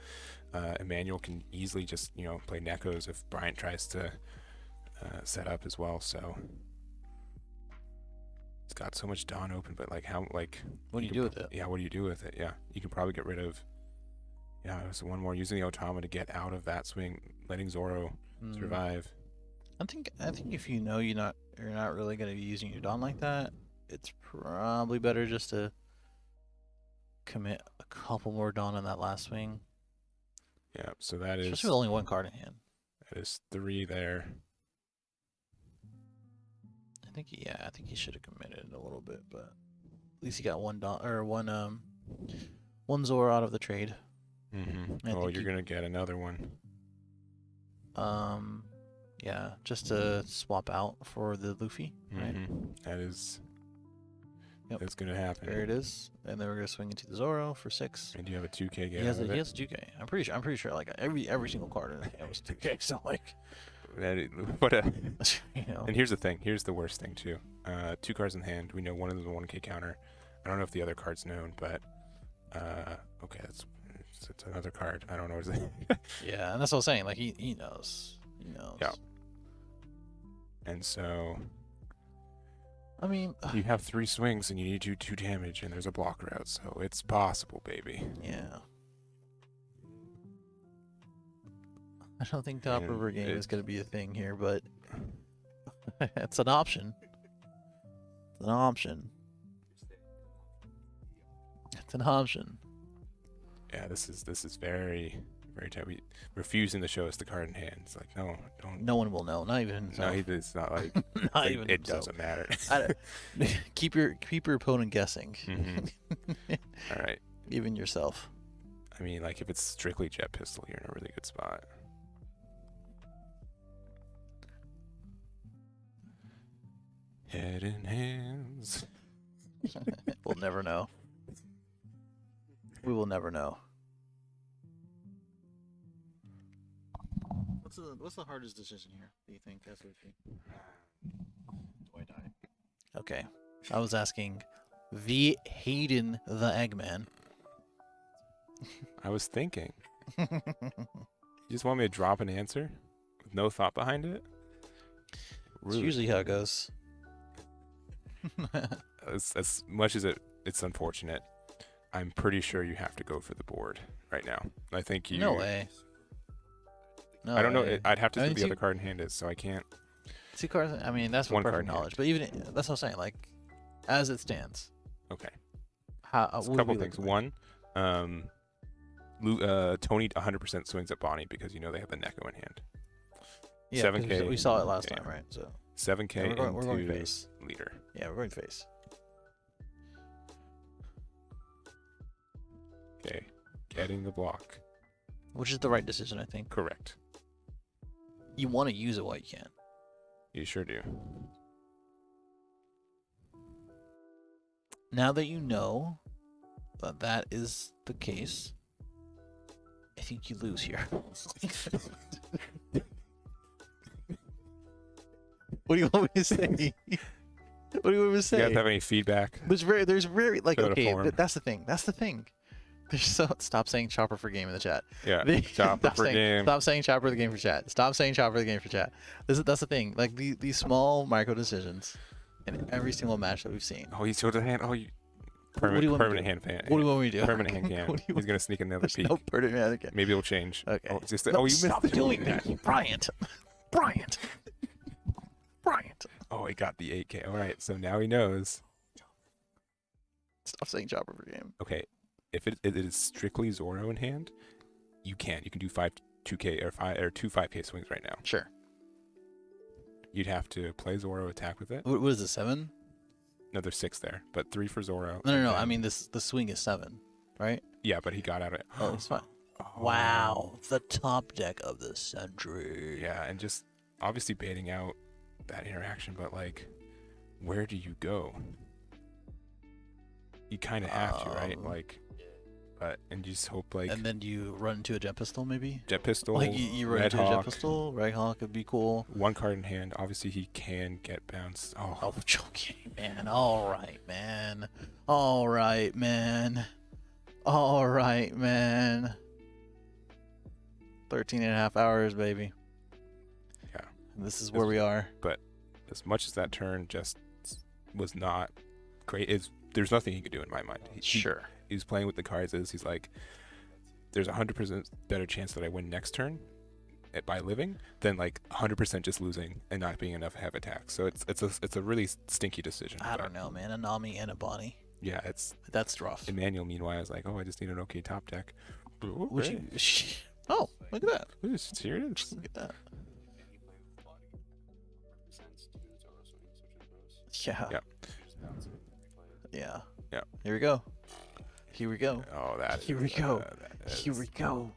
Emmanuel can easily just play Nekos if Bryant tries to set up as well. So it's got so much Dawn open, but like how What do you do with it? Yeah, what do you do with it? Yeah, you can probably get rid of. Yeah, so one more using the Otama to get out of that swing, letting Zoro survive. I think if you're not really gonna be using your Dawn like that, it's probably better just to commit a couple more Dawn in that last swing. Yeah, so that Especially is with only one card in hand. that is 3 there. I think he should have committed a little bit, but at least he got one Zoro out of the trade. Mm-hmm. Oh, you're gonna get another one. Yeah, just to swap out for the Luffy, right? That is. Yep. That's gonna happen. There it is, and then we're gonna swing into the Zoro for 6. And you have a 2K game. He has a 2K. I'm pretty sure like every single card in the game was 2K. So like, what a. you know. And here's the thing. Here's the worst thing too. 2 cards in hand. We know one of them is a 1K counter. I don't know if the other card's known, but okay, it's another card. I don't know what it is. Yeah, and that's what I'm saying. Like he knows. He knows. Yeah. And so. I mean, you have 3 swings and you need to do 2 damage, and there's a blocker out, so it's possible, baby. Yeah. I don't think top river game is going to be a thing here, but it's an option. It's an option. It's an option. Yeah, this is very, very tight. Refusing to show us the card in hand. It's like, no, don't. No one will know. Not even himself. No, it's not like. Not even it himself. doesn't matter. keep your opponent guessing. All right. Even yourself. I mean, like if it's strictly jet pistol, you're in a really good spot. Head in hands. We'll never know. We will never know. What's the hardest decision here, do you think? That's what you think. Do I die? Okay. I was asking the Hayden the Eggman. I was thinking. You just want me to drop an answer with no thought behind it? It's usually how it goes. As much as it's unfortunate, I'm pretty sure you have to go for the board right now. I think you. No way. No I don't know. way. I'd have to see I what mean, the other card in hand is, so I can't. 2 cards. I mean, that's One for card perfect in knowledge. But even that's what I'm saying. Like, as it stands. Okay. A couple things. One, Tony 100% swings at Bonnie because they have the Neko in hand. Yeah, 7K. we saw it last time, right? So 7K yeah, we're going into face. leader. Yeah, we're going face. Okay. Getting the block. Which is the right decision, I think. Correct. You want to use it while you can. You sure do. Now that you know that that is the case, I think you lose here. What do you want me to say? What do you want me to say? You guys have any feedback? There's very like, Fill out a okay, form. that's the thing. That's the thing. Stop saying chopper for game in the chat. Yeah. Chopper for game. Stop saying chopper the game for chat. Stop saying chopper the game for chat. That's the thing. Like these small micro decisions in every single match that we've seen. Oh, he showed the hand. Oh, you. What do you want me to Permanent do? hand fan. What do you want me to do? Permanent hand cam. What do you He's gonna sneak another There's peek. no permanent hand cam. Maybe it'll change. Okay. Oh, just, No, you stop missed it. doing that, Bryant. Bryant. Oh, he got the 8K. All right, so now he knows. Stop saying chopper for game. Okay, if it is strictly Zoro in hand, you can do 2K or 2 5K swings right now. Sure. You'd have to play Zoro, attack with it. What is it? 7? No, there's 6 there, but 3 for Zoro. No. and I then- mean, the swing is 7, right? Yeah, but he got out of it. Oh, it's fine. Oh. Wow, the top deck of the century. Yeah, and just obviously baiting out that interaction, but like, where do you go? You kind of have to, right? Like, and you just hope like And then you run into a jet pistol, maybe. jet pistol, Like you run Red into a jet Hawk, pistol. Red Hawk would be cool. one card in hand. Obviously, he can get bounced. Oh, okay, man. All right, man. All right, man. All right, man. 13 and a half hours, baby. Yeah. And this is where we are. As much as that turn just was not great, there's nothing he could do in my mind. Sure. He's playing with the cards as he's like, there's 100% better chance that I win next turn by living than like 100% just losing and not being enough to have attacks. So it's a really stinky decision. I don't know, man. A Nami and a Bonnie. Yeah, That's rough. Emmanuel, meanwhile, is like, oh, I just need an okay top deck. Would you? Oh, look at that. Here it is. Look at that. And he played with body represents 2 Zoro swings, which is gross. Yeah. Yep. Just bounce it every play. Yeah. Yeah. Here we go. Here we go. Oh, that. Here we go. That Here is we go.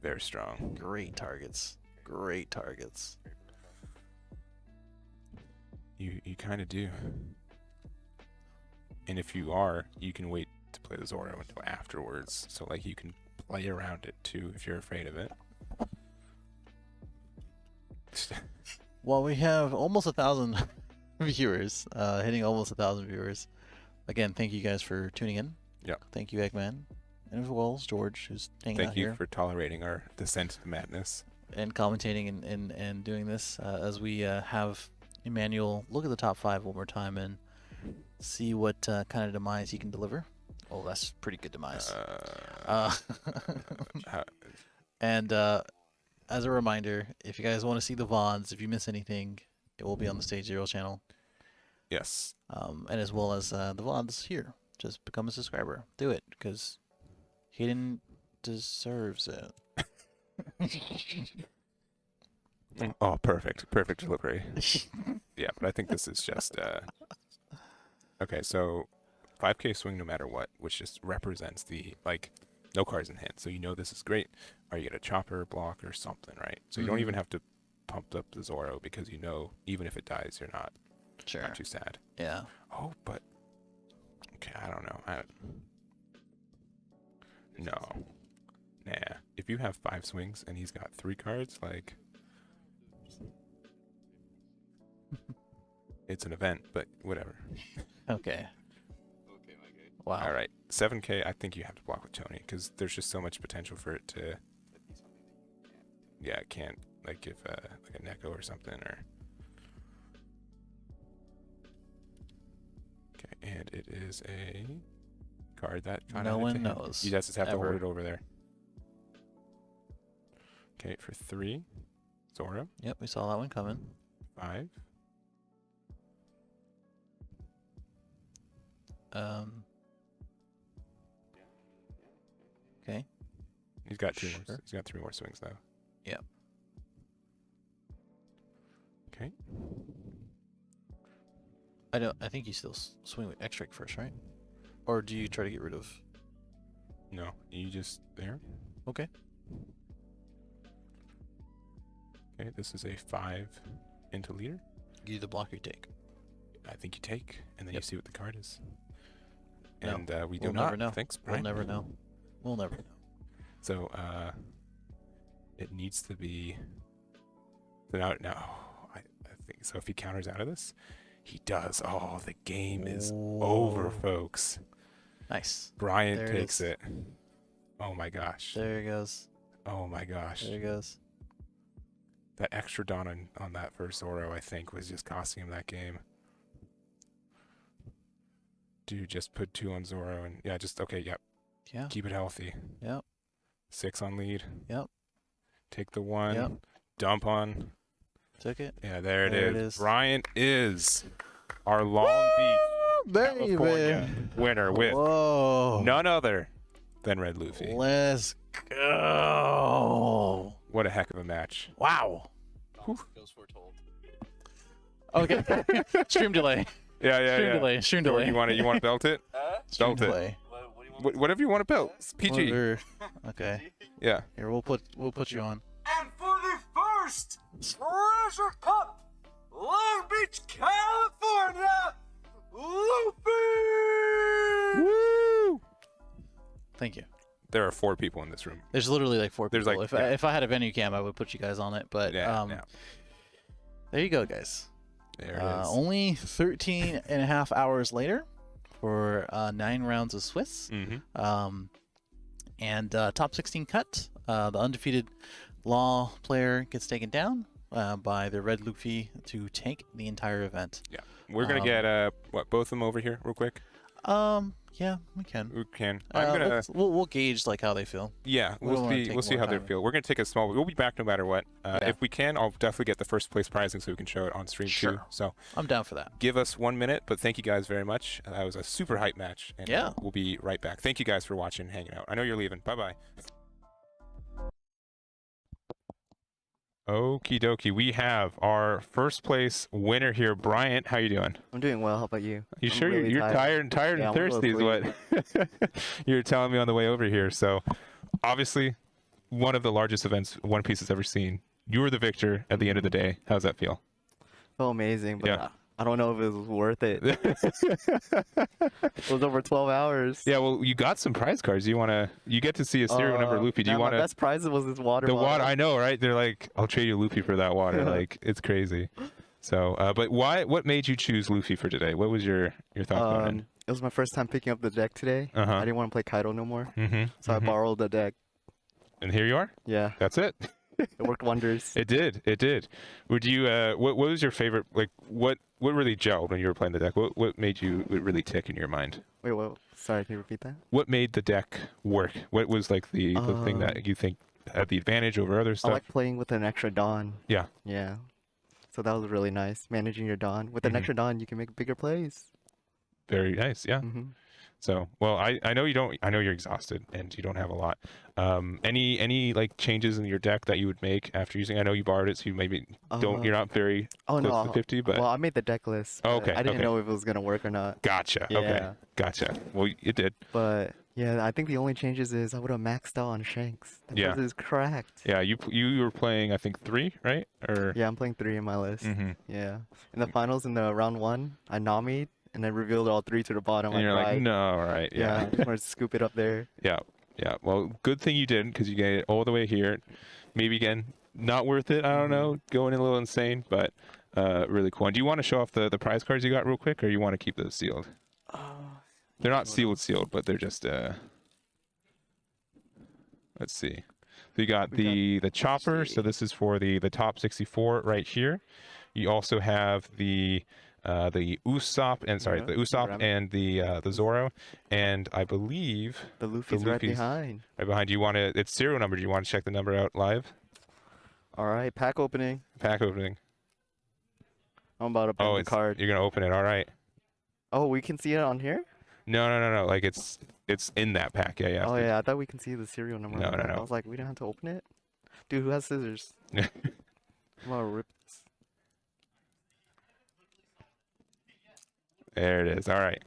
Very strong. Great targets. Great targets. You kind of do. And if you are, you can wait to play the Zoro until afterwards. So like you can play around it too if you're afraid of it. Well, we have almost 1,000 viewers, hitting almost 1,000 viewers. Again, thank you guys for tuning in. Yeah. Thank you, Eggman, and as well as George, who's hanging out Thank you here for tolerating our descent to madness. and commentating and doing this as we have Emmanuel look at the top 5 one more time and see what kind of demise he can deliver. Oh, that's pretty good demise. How- And as a reminder, if you guys want to see the VODs, if you miss anything, it will be on the Stage Zero channel. yes. And as well as the VODs here. Just become a subscriber. Do it, because Hayden deserves it. Oh, perfect. Perfect delivery. Yeah, but I think this is just okay, so 5k swing no matter what, which just represents the like no cards in hand. So you know this is great. Or you get a chopper block or something, right? So you don't even have to pump up the Zoro because you know even if it dies you're not Sure. too sad. Yeah. Oh, but okay, I don't know. No. Nah. If you have 5 swings and he's got 3 cards, like it's an event, but whatever. Okay. Okay, my guy. Wow. All right, 7k. I think you have to block with Tony because there's just so much potential for it to. That'd be something that you can't. Yeah, it can't like if like a Neko or something or. Okay, and it is a card that got No added one to him. knows, You guys just have to ever. hold it over there. Okay, for 3, Zoro. Yep, we saw that one coming. 5. Okay. He's got 2 more. Sure. He's got 3 more swings though. Yep. Okay. I think you still swing with X-Drake first, right? Or do you try to get rid of? No, you just there. Okay. Okay, this is a 5 into leader. You the block you take. I think you take, and then Yep. you see what the card is. No, And we do we'll not. never know. Thanks, We'll Brian. never know. We'll never know. So it needs to be. So now I think so. If he counters out of this, he does. Oh, the game is over, Whoa. folks. Nice. Bryant There it takes is. it. Oh my gosh. There he goes. Oh my gosh. There he goes. That extra Dawn on that first Zoro, I think, was just costing him that game. Dude, just put 2 on Zoro and yeah, just okay, yep. Yeah. Keep it healthy. Yep. 6 on lead. Yep. Take the 1. Yep. Dump on. Took it. Yeah, there There it it is. is. Bryant is our Long Beach, California winner with Whoa. none other than Red Luffy. Let's go. What a heck of a match. Wow. Feels foretold. Okay. Stream delay. Yeah, yeah, Stream yeah. delay. Stream Or delay. you want to belt it? Stream Belt it. delay. What do you want? Whatever you want to belt. It's PG. Whatever. Okay. Yeah. Here we'll put you on. And for the first Treasure Cup, Long Beach, California, Luffy! Woo! Thank you. there are 4 people in this room. There's literally like 4 There's people. like- If I had a venue cam, I would put you guys on it. But Yeah. there you go, guys. There it is. Only 13 and a half hours later for 9 rounds of Swiss. Mm-hmm. And top 16 cut. The undefeated Law player gets taken down by the Red Luffy to take the entire event. Yeah. We're gonna get both of them over here real quick. Yeah, we can. We can. I'm gonna. We'll gauge like how they feel. Yeah, we don't wanna we'll take see more how they time. feel. We're gonna take a small. We'll be back no matter what. Yeah. If we can, I'll definitely get the first place prizing so we can show it on stream too. Sure. So I'm down for that. give us 1 minute, but thank you guys very much. That was a super hype match, and Yeah. we'll be right back. Thank you guys for watching, hanging out. I know you're leaving. Bye bye. Okie dokie, we have our first place winner here, Bryant. How you doing? I'm doing well. How about you? You I'm sure really you're tired Yeah, and I'm a thirsty is little what you're telling me on the way over here. So obviously one of the largest events One Piece has ever seen. You were the victor at the end of the day. How's that feel? Felt amazing, but Yeah. I don't know if it was worth it. It was over 12 hours. Yeah, well, you got some prize cards. You get to see a serial number Luffy. Do you man, want my to? best prize was this water The bottle. water, I know, right? They're like, I'll trade you Luffy for that water. Like, it's crazy. So, but why? What made you choose Luffy for today? What was your thought going in? It was my first time picking up the deck today. Uh-huh. I didn't want to play Kaido no more, Mm-hmm. so I borrowed the deck. And here you are. Yeah, That's it. it worked wonders. It did. It did. Would you? What was your favorite? Like, what really gelled when you were playing the deck? What made you really tick in your mind? Wait, what? Sorry, can you repeat that? What made the deck work? What was like the thing that you think had the advantage over other I stuff? like playing with an extra Dawn. Yeah. Yeah. So that was really nice. Managing your Dawn. With an Mhm. extra Dawn, you can make bigger plays. Very nice. Yeah. Hmm. So, well, I know you don't. I know you're exhausted and you don't have a lot. Any like changes in your deck that you would make after using? I know you borrowed it, so you maybe don't. You're not very Oh, close no. to 50, but Well, I made the deck list. Oh, but okay, I didn't okay. know if it was going to work or not. gotcha. Okay, Yeah. gotcha. Well, it did. But yeah, I think the only changes is I would have maxed out on Shanks. That Yeah. is cracked. Yeah, you were playing I think 3, right? Or Yeah, I'm playing 3 in my list. hmm Yeah. In the finals, in the round 1, I Nami'd and I revealed all 3 to the bottom. and I you're like, cried. no, all right, Yeah, I yeah, just wanted to scoop it up there. yeah, yeah. Well, good thing you didn't because you get it all the way here. Maybe again, not worth it. I don't know, going a little insane, but really cool. And do you want to show off the prize cards you got real quick, or you want to keep those sealed? They're not sealed, but they're just let's see. So you got the chopper. So this is for the top 64 right here. You also have the Usopp and Yeah, the Usopp Ramen. and the Zoro, and I believe The Luffy's right Luffy's- behind. right behind you. Want to? It's serial number. Do you want to check the number out live? All right, pack opening. Pack opening. I'm about to open Oh, the card. you're gonna open it. All right. Oh, we can see it on here? No. Like it's in that pack. Yeah. Oh, yeah, I thought we can see the serial number. No, on no, that. no. I was like, we don't have to open it? Dude, who has scissors? I'm gonna rip this. There it is. All right.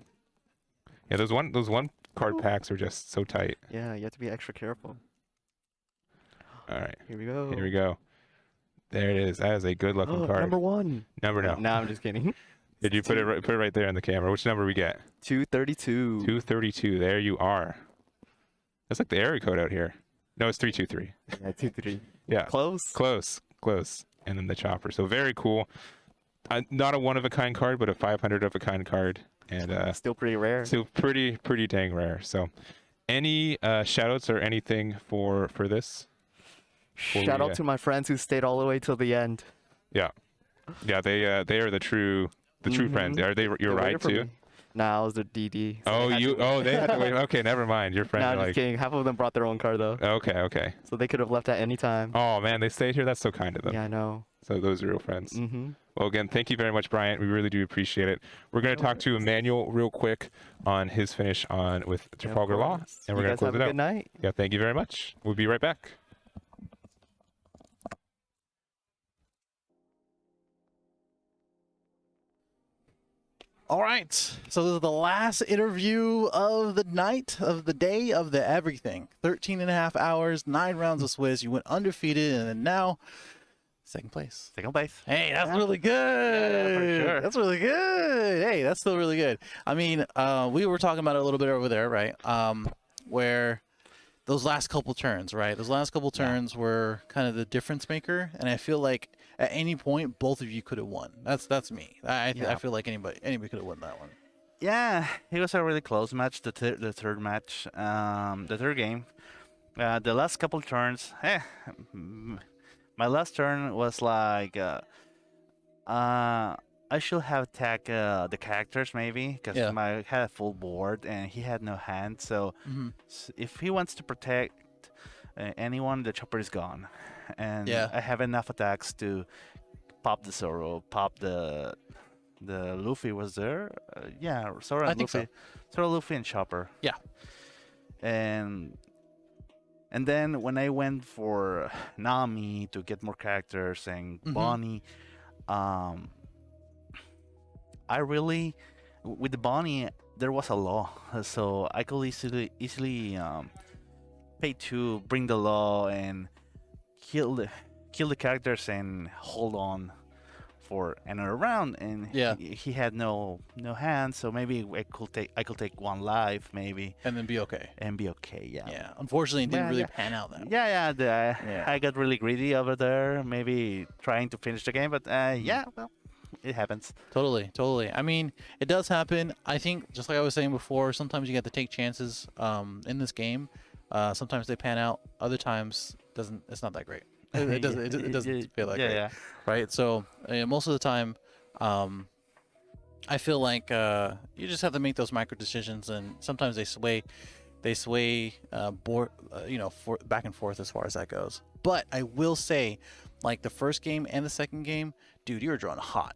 Yeah, those one card packs are just so tight. Yeah, you have to be extra careful. All right. Here we go. Here we go. There it is. That is a good looking card. Number 1. Number no. Nah, I'm just kidding. Did you put it right there in the camera? Which number we get? 232. 232. There you are. That's like the area code out here. No, it's 323. Yeah, 2-3. Yeah. Close. Close. And then the chopper. So very cool. Not a one of a kind card, but a 500 of a kind card, and Still pretty rare. still pretty dang rare. So, any shout outs or anything for this? Shout out to my friends who stayed all the way till the end. Yeah, they are the true friends. Are they your They ride waited for too? me. Nah, I was the DD. so Oh, they had to wait. they had to wait. Okay, never mind. Your friends Nah, are just like, kidding. Half of them brought their own car though, okay. so they could have left at any time. Oh man, they stayed here. That's so kind of them. Yeah, I know. So those are real friends. Mm-hmm. Well, again, thank you very much, Bryant. We really do appreciate it. We're going to talk to Emmanuel real quick on his finish with Trafalgar Law, and we're going to close have it a out. good night. Yeah, thank you very much. We'll be right back. All right. So this is the last interview of the night, of the day, of the everything. 13 and a half hours, 9 rounds of Swiss. You went undefeated, and then now second place. Second place. Hey, that's really good. sure. That's really good. Hey, that's still really good. I mean, we were talking about it a little bit over there, right? Where those last couple turns, right? Those last couple turns were kind of the difference maker, and I feel like at any point both of you could have won. That's me. I feel like anybody could have won that one. Yeah, it was a really close match. The third match, the third game. The last couple turns, my last turn was like, I should have attacked the characters maybe because I had a full board and he had no hand. So if he wants to protect anyone, the chopper is gone, and I have enough attacks to pop the Zoro, pop the Luffy was there. Zoro and Luffy. Zoro, Luffy, and Chopper. Yeah. And then when I went for Nami to get more characters and Bonnie, I really, with the Bonnie, there was a law, so I could easily pay to bring the law and kill the characters and hold on for another round. And he had no hand, so maybe I could take one life maybe and then be okay. Yeah. Unfortunately, it didn't really pan out that way. I got really greedy over there, maybe trying to finish the game, but well, it happens. Totally. I mean, it does happen. I think, just like I was saying before, sometimes you get to take chances in this game. Sometimes they pan out. Other times, it's not that great. It doesn't feel like it, right? So most of the time, I feel like you just have to make those micro decisions, and sometimes they sway back and forth as far as that goes. But I will say, like the first game and the second game, dude, you were drawing hot.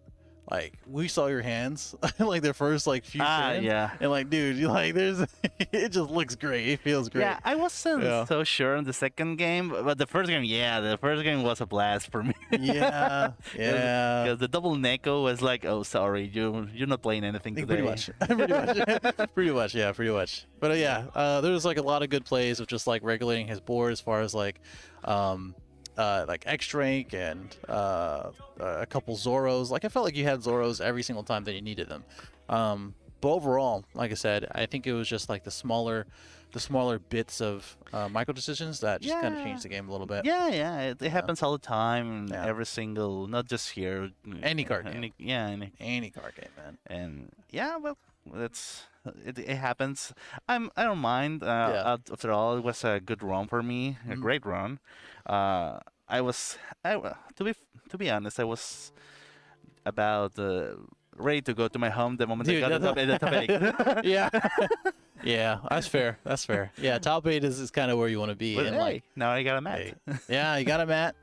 Like we saw your hands, like the first few turns, and like, dude, you like it just looks great. It feels great. Yeah, I wasn't so sure in the second game, but the first game was a blast for me. Yeah. Because the double Neko was like, oh, sorry, you're not playing anything today. Pretty much. Pretty much. But there was like a lot of good plays of just like regulating his board as far as like X rank and a couple Zoros. Like I felt like you had Zoros every single time that you needed them. But overall, like I said, I think it was just like the smaller bits of micro decisions that just kind of changed the game a little bit. It happens all the time. Every single, not just here. Any card game. Any card game, man. And well, it happens. I don't mind. After all, it was a good run for me, a great run. To be honest, I was about ready to go to my home the moment I got the top 8. Yeah, that's fair. Yeah, top 8 is kind of where you want to be. But and now I got a mat. You got a mat.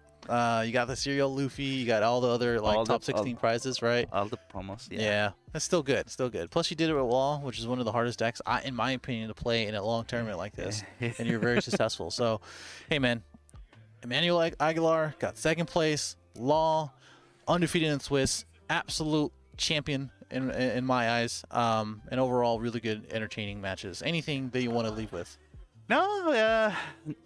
You got the cereal Luffy. You got all the other top 16 prizes, right? All the promos. Yeah, that's still good. Plus, you did it with Wall, which is one of the hardest decks, in my opinion, to play in a long tournament like this, and you're very successful. So, hey, man, Emmanuel Aguilar got second place. Law, undefeated in Swiss, absolute champion in my eyes. And overall, really good, entertaining matches. Anything that you want to leave with? No,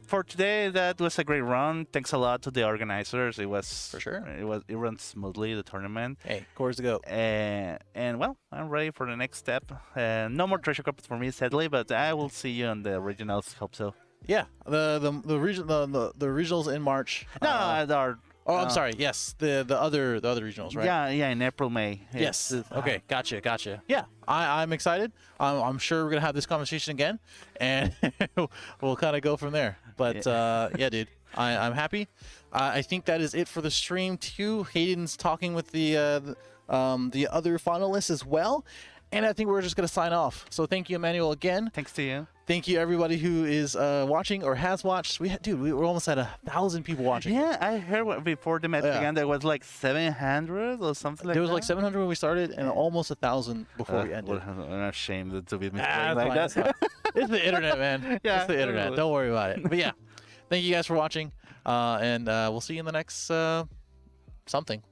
for today that was a great run. Thanks a lot to the organizers. It was for sure. It ran smoothly, the tournament. Hey, cores to go. And well, I'm ready for the next step. No more treasure cups for me, sadly, but I will see you on the regionals. Hope so. Yeah, the regionals in March. I'm sorry. Yes, the other regionals, right? Yeah, in April, May. Yes. Okay, gotcha. Yeah, I'm excited. I'm sure we're gonna have this conversation again, and we'll kind of go from there. But yeah, dude, I'm happy. I think that is it for the stream too. Hayden's talking with the other finalists as well. And I think we're just going to sign off. So thank you, Emmanuel, again. Thanks to you. Thank you, everybody who is watching or has watched. We're almost at 1,000 people watching. Yeah, I heard before the match began there was like 700 or something like that. There was like 700 when we started and almost 1,000 before we ended. I'm ashamed to be misplaying like that. It's the internet, man. It's the internet. Don't worry about it. But yeah, thank you guys for watching. And we'll see you in the next something.